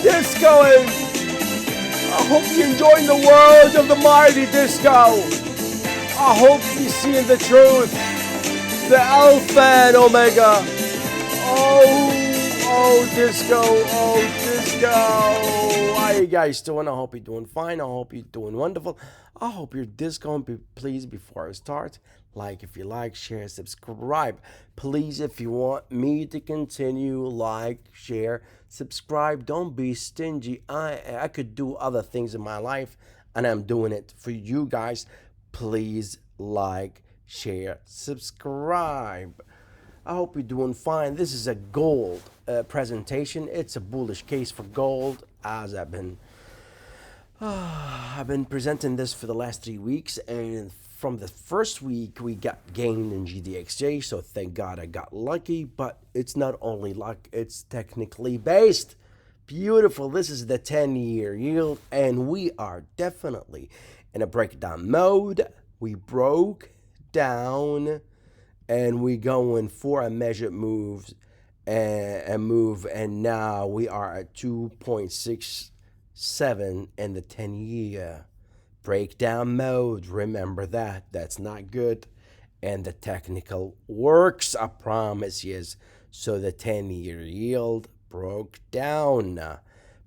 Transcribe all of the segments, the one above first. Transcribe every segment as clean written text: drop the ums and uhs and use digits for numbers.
Discoing. I hope you're enjoying the world of the mighty disco. I hope you're seeing the truth, the alpha and omega. Oh, disco. How you guys doing? I hope you're doing fine. I hope you're doing wonderful. I hope you're discoing. Please, before I start, like if you like, share, subscribe. Please, if you want me to continue, like, share, subscribe. Don't be stingy. I could do other things in my life, and I'm doing it for you guys. Please like, share, subscribe. I hope you're doing fine. This is a gold presentation. It's a bullish case for gold, as I've been presenting this for the last 3 weeks, and from the first week we got gained in GDXJ. So thank God I got lucky. But it's not only luck; it's technically based. Beautiful. This is the 10-year yield, and we are definitely in a breakdown mode. We broke down and we going for a measured move and now we are at 2.67 in the 10-year breakdown mode. Remember that's not good, and the technical works, I promise you. So the 10-year yield broke down.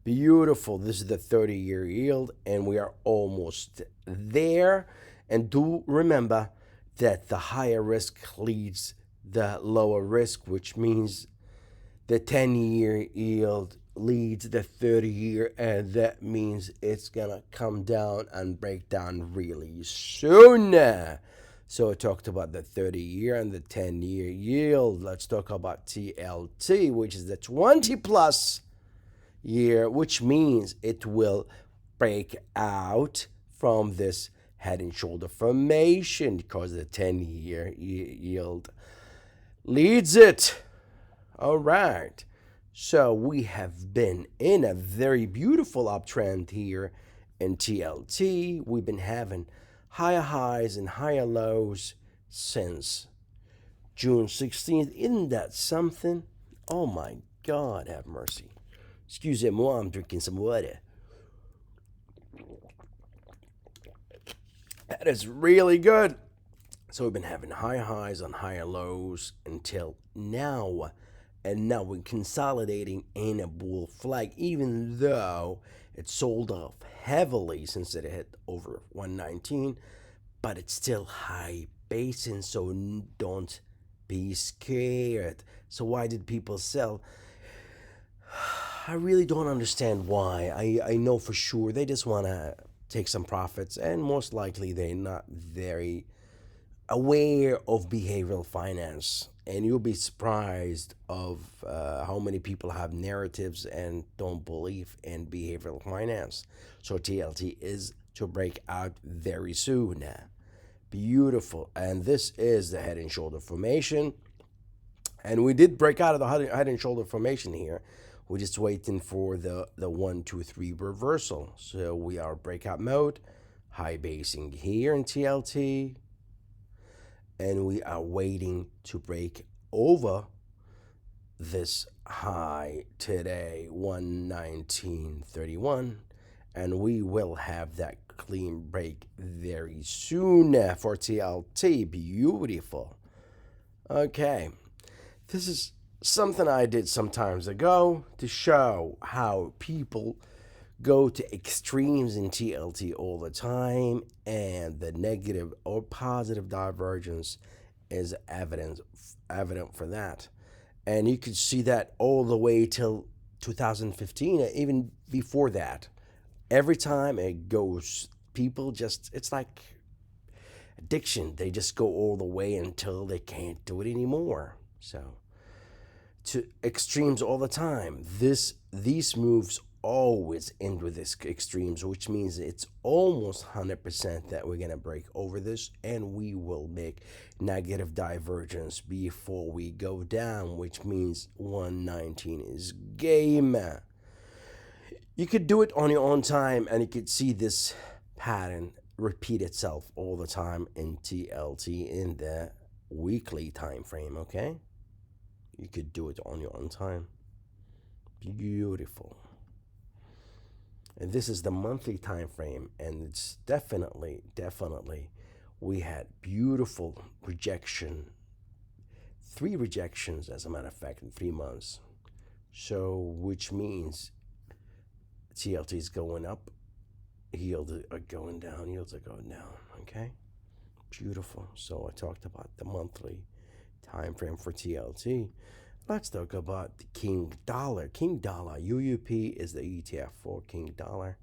Beautiful. This is the 30-year yield, and we are almost there. And do remember that the higher risk leads the lower risk, which means the 10-year yield leads the 30-year, and that means it's gonna come down and break down really soon. So I talked about the 30-year and the 10-year yield. Let's talk about TLT, which is the 20 plus year, which means it will break out from this head and shoulder formation because the 10-year yield leads it. All right. So we have been in a very beautiful uptrend here in TLT. We've been having higher highs and higher lows since June 16th. Isn't that something? Oh my God, have mercy. Excusez-moi, I'm drinking some water. That is really good. So we've been having higher highs on higher lows until now. And now we're consolidating in a bull flag, even though it sold off heavily since it hit over 119. But it's still high basing, so don't be scared. So why did people sell? I really don't understand why. I know for sure they just want to take some profits, and most likely they're not very aware of behavioral finance. And you'll be surprised of how many people have narratives and don't believe in behavioral finance. So TLT is to break out very soon. Beautiful. And this is the head and shoulder formation. And we did break out of the head and shoulder formation here. We're just waiting for the 1, 2, 3 reversal. So we are breakout mode, high basing here in TLT, and we are waiting to break over this high today, 119.31, and we will have that clean break very soon for TLT. Beautiful. Okay, this is something I did some times ago to show how people go to extremes in TLT all the time, and the negative or positive divergence is evident for that. And you could see that all the way till 2015, even before that. Every time it goes, people just, it's like addiction. They just go all the way until they can't do it anymore. So to extremes all the time. These moves always end with this extremes, which means it's almost 100% that we're gonna break over this, and we will make negative divergence before we go down, which means 119 is game. You could do it on your own time, and you could see this pattern repeat itself all the time in TLT in the weekly time frame. Okay, you could do it on your own time. Beautiful. And this is the monthly time frame, and it's definitely, we had beautiful rejection, three rejections, as a matter of fact, in 3 months. So, which means TLT is going up, yields are going down, yields are going down. Okay, beautiful. So I talked about the monthly time frame for TLT. Let's talk about the King Dollar. King Dollar UUP is the ETF for King Dollar,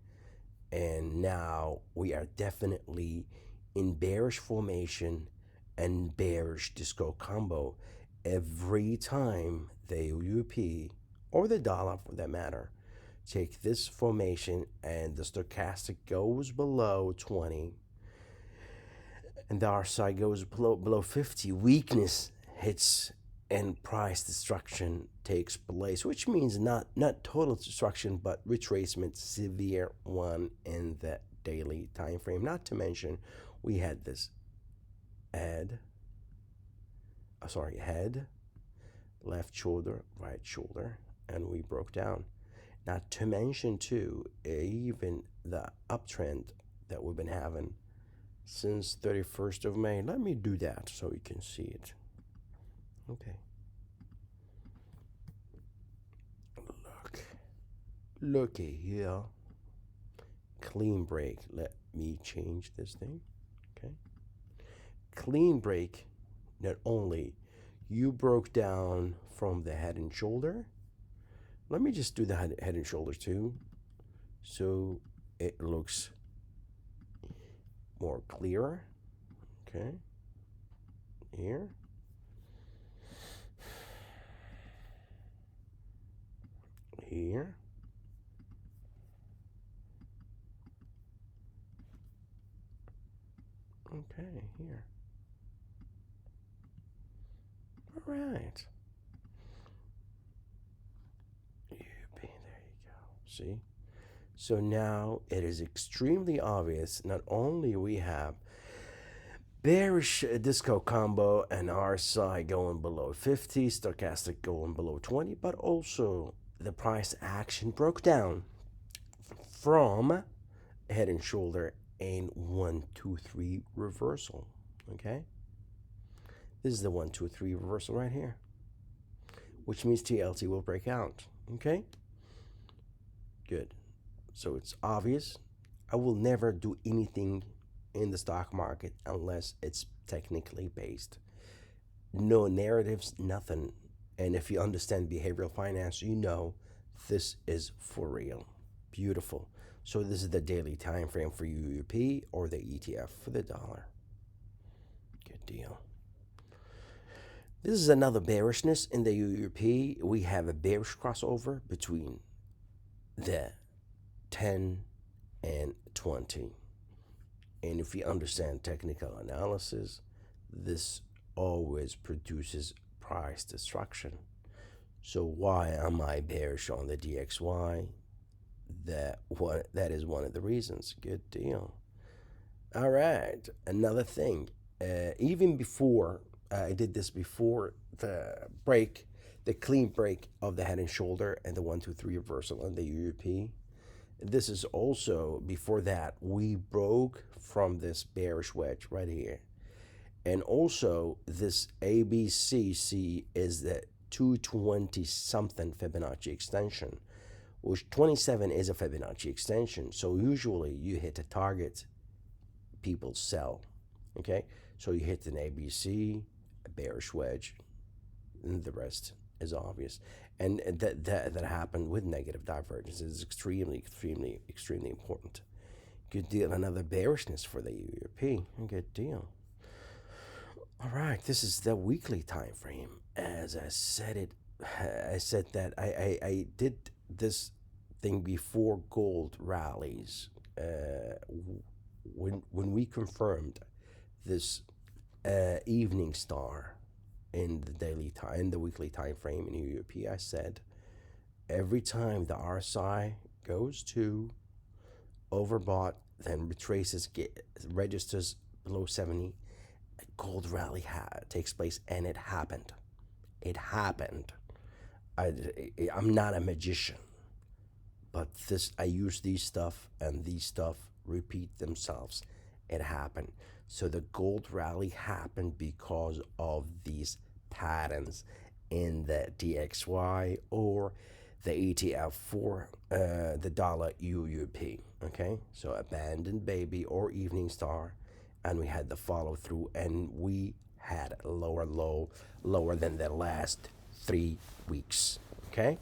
and now we are definitely in bearish formation and bearish disco combo. Every time the UUP or the dollar, for that matter, take this formation and the stochastic goes below 20 and the RSI goes below 50, weakness hits and price destruction takes place, which means not total destruction, but retracement, severe one in the daily time frame. Not to mention, we had this head, left shoulder, right shoulder, and we broke down. Not to mention too, even the uptrend that we've been having since 31st of May. Let me do that so you can see it. Okay. Looky here. Clean break. Let me change this thing. Okay. Clean break. Not only you broke down from the head and shoulder. Let me just do the head and shoulder too, so it looks more clear. Okay. Here. Here. Okay, here. All right. There you go. See? So now it is extremely obvious. Not only we have bearish disco combo and RSI going below 50, stochastic going below 20, but also the price action broke down from head and shoulder and 1, 2, 3 reversal. Okay, this is the 1, 2, 3 reversal right here, which means TLT will break out. Okay, good. So it's obvious. I will never do anything in the stock market unless it's technically based. No narratives, nothing. And if you understand behavioral finance, you know this is for real. Beautiful. So this is the daily time frame for UUP or the ETF for the dollar. Good deal. This is another bearishness in the UUP. We have a bearish crossover between the 10 and 20. And if you understand technical analysis, this always produces price destruction. So why am I bearish on the DXY? That is one of the reasons. Good deal. All right, another thing. Even before I did this before the break, the clean break of the head and shoulder and the 1, 2, 3 reversal on the UUP. This is also before that we broke from this bearish wedge right here, and also this ABCC is the 220 something Fibonacci extension, which 27 is a Fibonacci extension. So usually you hit a target, people sell. Okay, so you hit an ABC, a bearish wedge, and the rest is obvious. And that happened with negative divergence is extremely important. Good deal. Another bearishness for the UUP. Good deal. All right, this is the weekly time frame. As I said that I did this thing before gold rallies. When we confirmed this evening star in the daily time, in the weekly time frame in UUP, I said every time the RSI goes to overbought, then retraces, registers below 70, a gold rally takes place, and it happened. It happened. I'm not a magician. but this I use these stuff and these stuff repeat themselves. It happened. So the gold rally happened because of these patterns in the DXY or the ETF for the dollar UUP. Okay, so abandoned baby or evening star, and we had the follow through, and we had a lower low, lower than the last 3 weeks. Okay,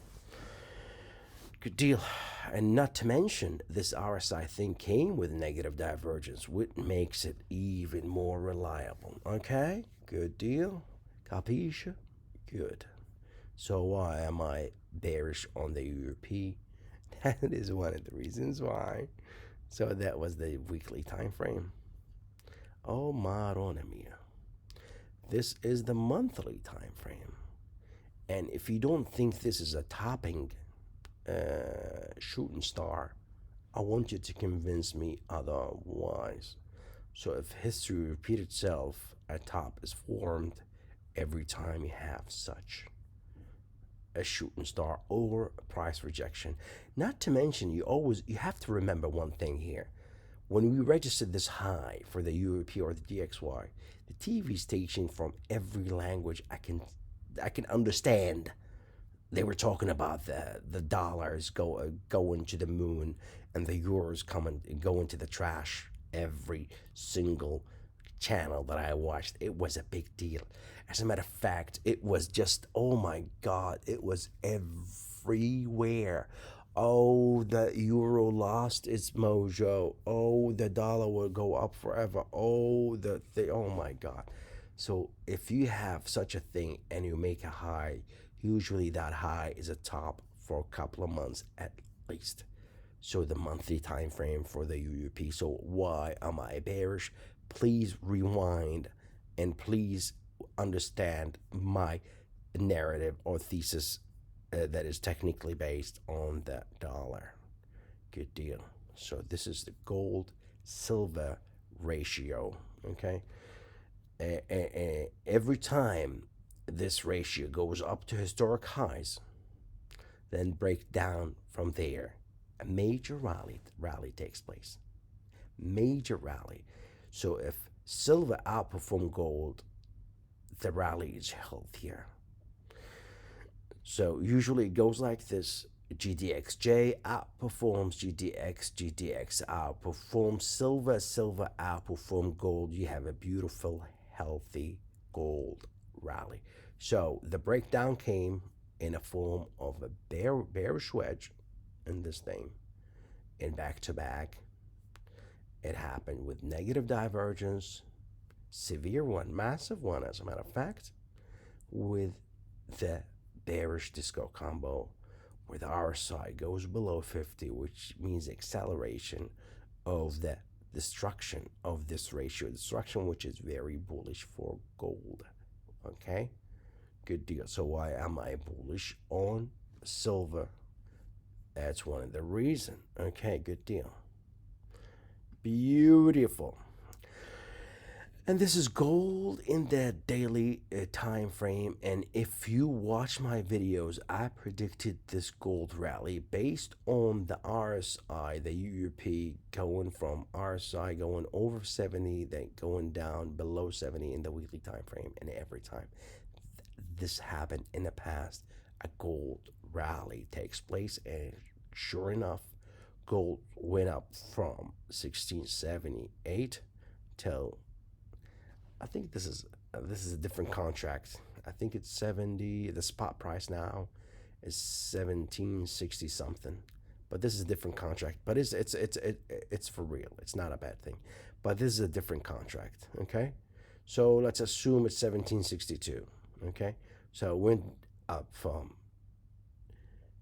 good deal. And not to mention, this RSI thing came with negative divergence, which makes it even more reliable. Okay, good deal. Capisce? Good. So why am I bearish on the UP? That is one of the reasons why. So that was the weekly time frame. Oh, Marona mia. This is the monthly time frame. And if you don't think this is a topping shooting star, I want you to convince me otherwise. So if history repeats itself, a top is formed every time you have such a shooting star or a price rejection. Not to mention, you have to remember one thing here. When we registered this high for the UAP or the DXY, the TV station from every language I can understand, they were talking about the dollars going to the moon and the euros coming going to the trash. Every single channel that I watched, it was a big deal. As a matter of fact, it was just, oh my God, it was everywhere. Oh, the euro lost its mojo. Oh, the dollar will go up forever. Oh, oh my God. So if you have such a thing and you make a high, usually that high is a top for a couple of months at least. So the monthly time frame for the UUP. So why am I bearish? Please rewind and please understand my narrative or thesis that is technically based on the dollar. Good deal. So this is the gold silver ratio. Okay. Every time this ratio goes up to historic highs, then break down from there, a major rally takes place. Major rally. So if silver outperform gold, the rally is healthier. So usually it goes like this. GDXJ outperforms GDX, GDX outperforms silver, silver outperforms gold. You have a beautiful, healthy gold rally. So the breakdown came in a form of a bearish wedge in this thing, and back to back. It happened with negative divergence, severe one, massive one, as a matter of fact, with the bearish disco combo, where the RSI goes below 50, which means acceleration of the destruction of this ratio, destruction which is very bullish for gold. Okay, good deal. So why am I bullish on silver? That's one of the reasons. Okay, good deal. Beautiful. And this is gold in the daily time frame. And if you watch my videos, I predicted this gold rally based on the RSI, the UUP going from RSI going over 70, then going down below 70 in the weekly time frame. And every time this happened in the past, a gold rally takes place. And sure enough, gold went up from 1678 till, I think this is a different contract. I think it's 70. The spot price now is 1760 something, but this is a different contract. But it's for real. It's not a bad thing, but this is a different contract. Okay, so let's assume it's 1762. Okay, so it went up from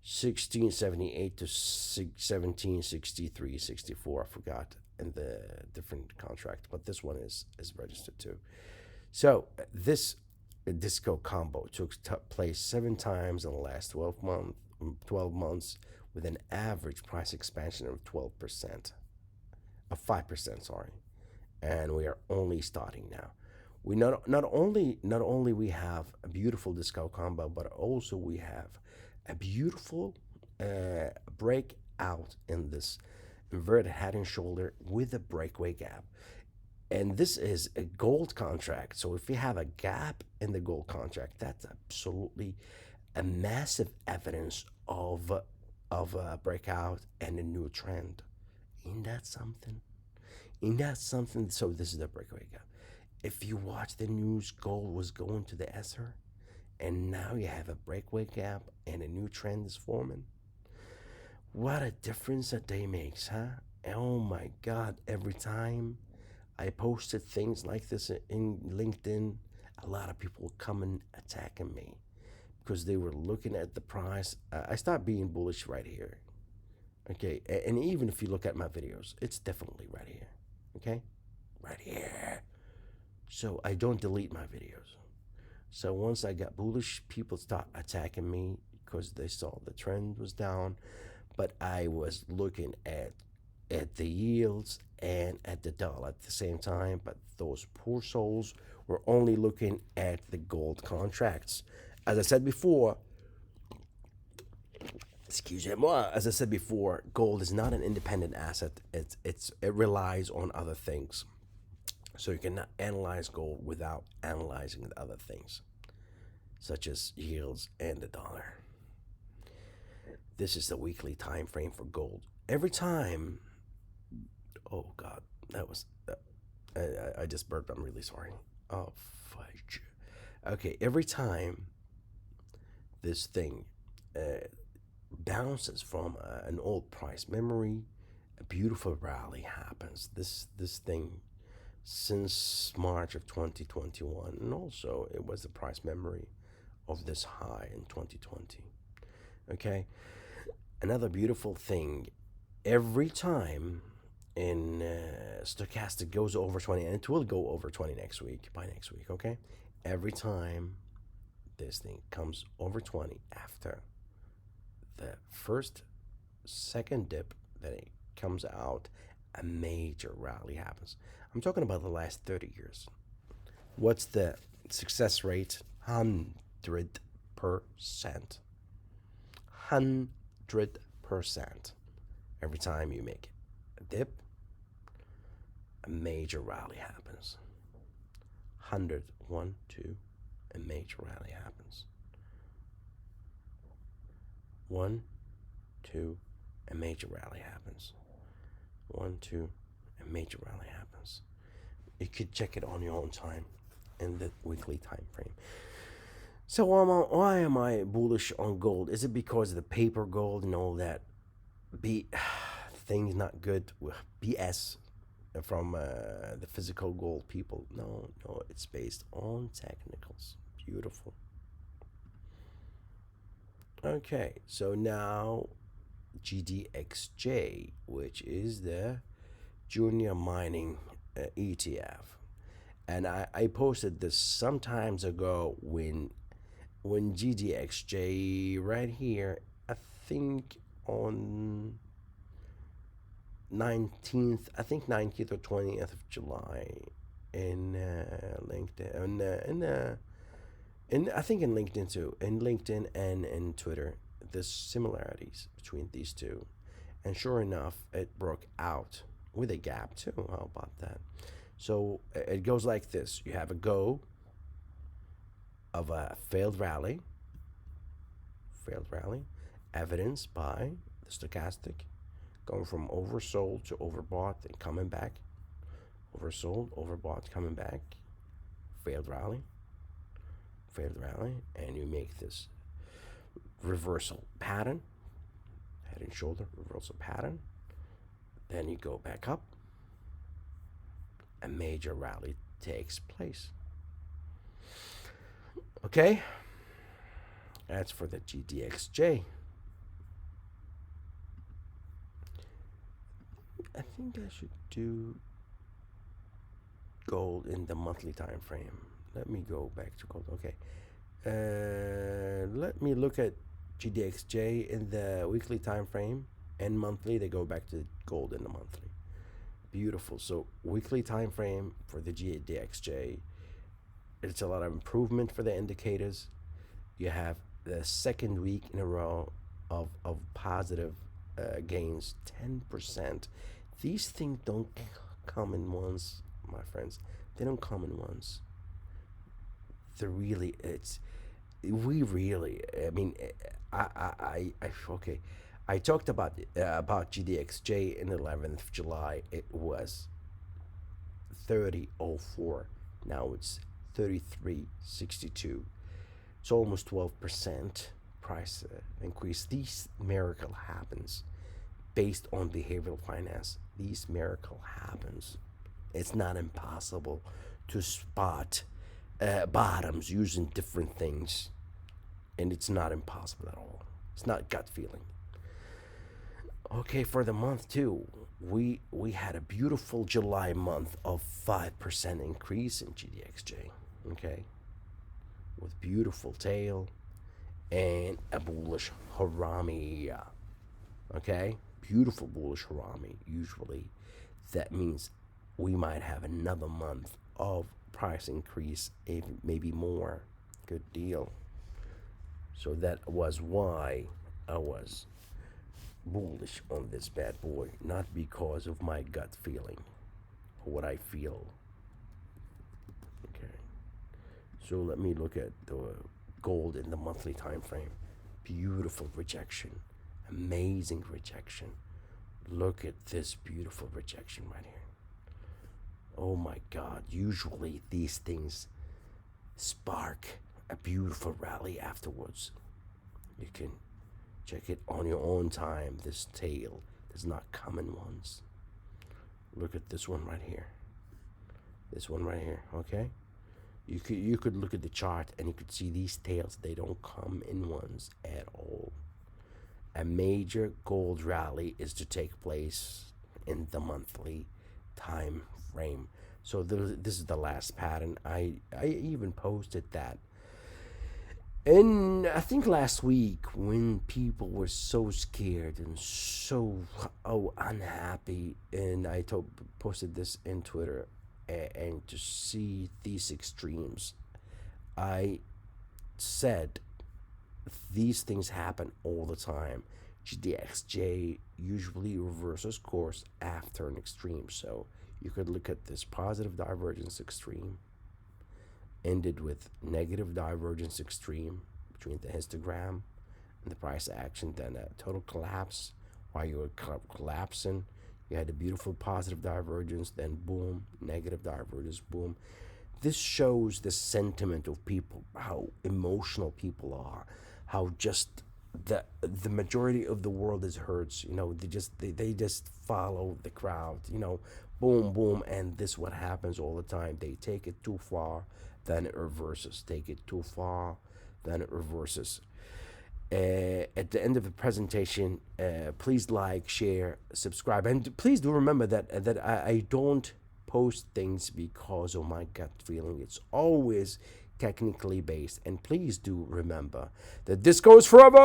1678 to 1763, 64. I forgot in the different contract, but this one is registered too. So this disco combo took place 7 times in the last 12 months with an average price expansion of 12%, of 5%, sorry. And we are only starting now. We not only we have a beautiful disco combo, but also we have a beautiful break out in this inverted head and shoulder with a breakaway gap. And this is a gold contract. So if you have a gap in the gold contract, that's absolutely a massive evidence of a breakout and a new trend. Ain't that something? Ain't that something? So this is the breakaway gap. If you watch the news, gold was going to the Ether, and now you have a breakaway gap and a new trend is forming. What a difference a day makes, huh? Oh my God, every time I posted things like this in LinkedIn, a lot of people coming attacking me because they were looking at the price. I start being bullish right here. Okay, and even if you look at my videos, it's definitely right here. Okay, right here. So I don't delete my videos. So once I got bullish, people start attacking me because they saw the trend was down, but I was looking at the yields and at the dollar at the same time. But those poor souls were only looking at the gold contracts. As I said before, excusez-moi, as I said before, gold is not an independent asset. It relies on other things. So you cannot analyze gold without analyzing the other things, such as yields and the dollar. This is the weekly time frame for gold. Every time, oh God, that was, I just burped. I'm really sorry. Oh fudge. Okay, every time this thing bounces from an old price memory, a beautiful rally happens. This thing since March of 2021, and also it was the price memory of this high in 2020. Okay, another beautiful thing, every time in stochastic goes over 20, and it will go over 20 next week, by next week. Okay, every time this thing comes over 20 after the first second dip that it comes out, a major rally happens. I'm talking about the last 30 years. What's the success rate? 100%. 100%. Every time you make a dip, a major rally happens. 100, 1, 2, a major rally happens. 1, 2, a major rally happens. 1, 2, a major rally happens. You could check it on your own time in the weekly time frame. So why am I bullish on gold? Is it because of the paper gold and all that things not good BS from the physical gold people? No, it's based on technicals. Beautiful. Okay, so now GDXJ, which is the junior mining ETF. And I posted this some times ago when GDXJ right here, I think on 19th, I think 19th or 20th of July in LinkedIn, and I think in LinkedIn too, in LinkedIn and in Twitter, there's similarities between these two. And sure enough, it broke out with a gap too. How about that? So it goes like this. You have a go of a failed rally, evidenced by the stochastic going from oversold to overbought and coming back, oversold, overbought, coming back, failed rally, and you make this reversal pattern, head and shoulder reversal pattern. Then you go back up, a major rally takes place. Okay, that's for the GDXJ. I think I should do gold in the monthly time frame. Let me go back to gold. Okay, let me look at GDXJ in the weekly time frame and monthly. They go back to gold in the monthly. Beautiful. So weekly time frame for the GDXJ, it's a lot of improvement for the indicators. You have the second week in a row of positive gains 10%. These things don't come in once, my friends. They don't come in once. They're really, it's, we really, I mean, okay. I talked about GDXJ in 11th of July. It was 30.04. Now it's 33.62. It's almost 12% price increase. This miracle happens based on behavioral finance. These miracle happens. It's not impossible to spot bottoms using different things, and it's not impossible at all. It's not gut feeling. Okay, for the month too, we had a beautiful July month of 5% increase in GDXJ. Okay, with beautiful tail and a bullish harami. Okay, beautiful bullish harami. Usually, that means we might have another month of price increase, maybe more. Good deal. So that was why I was bullish on this bad boy, not because of my gut feeling or what I feel. Okay. So let me look at the gold in the monthly time frame. Beautiful rejection. Amazing rejection. Look at this beautiful rejection right here. Oh my God. Usually these things spark a beautiful rally afterwards. You can check it on your own time. This tail does not come in once. Look at this one right here. This one right here, okay? You could look at the chart and you could see these tails, they don't come in ones at all. A major gold rally is to take place in the monthly time frame. So this is the last pattern. I even posted that. And I think last week when people were so scared and so unhappy, and posted this in Twitter, and to see these extremes, I said these things happen all the time. GDXJ usually reverses course after an extreme. So you could look at this positive divergence extreme, ended with negative divergence extreme between the histogram and the price action, then a total collapse. While you were collapsing, you had a beautiful positive divergence, then boom, negative divergence, boom. This shows the sentiment of people, how emotional people are, how just the majority of the world is hurts. They just follow the crowd. Boom, boom, and this what happens all the time. They take it too far, then it reverses. Take it too far, then it reverses. At the end of the presentation, please like, share, subscribe, and please do remember that I don't post things because of my gut feeling. It's always technically based, and please do remember that this goes forever.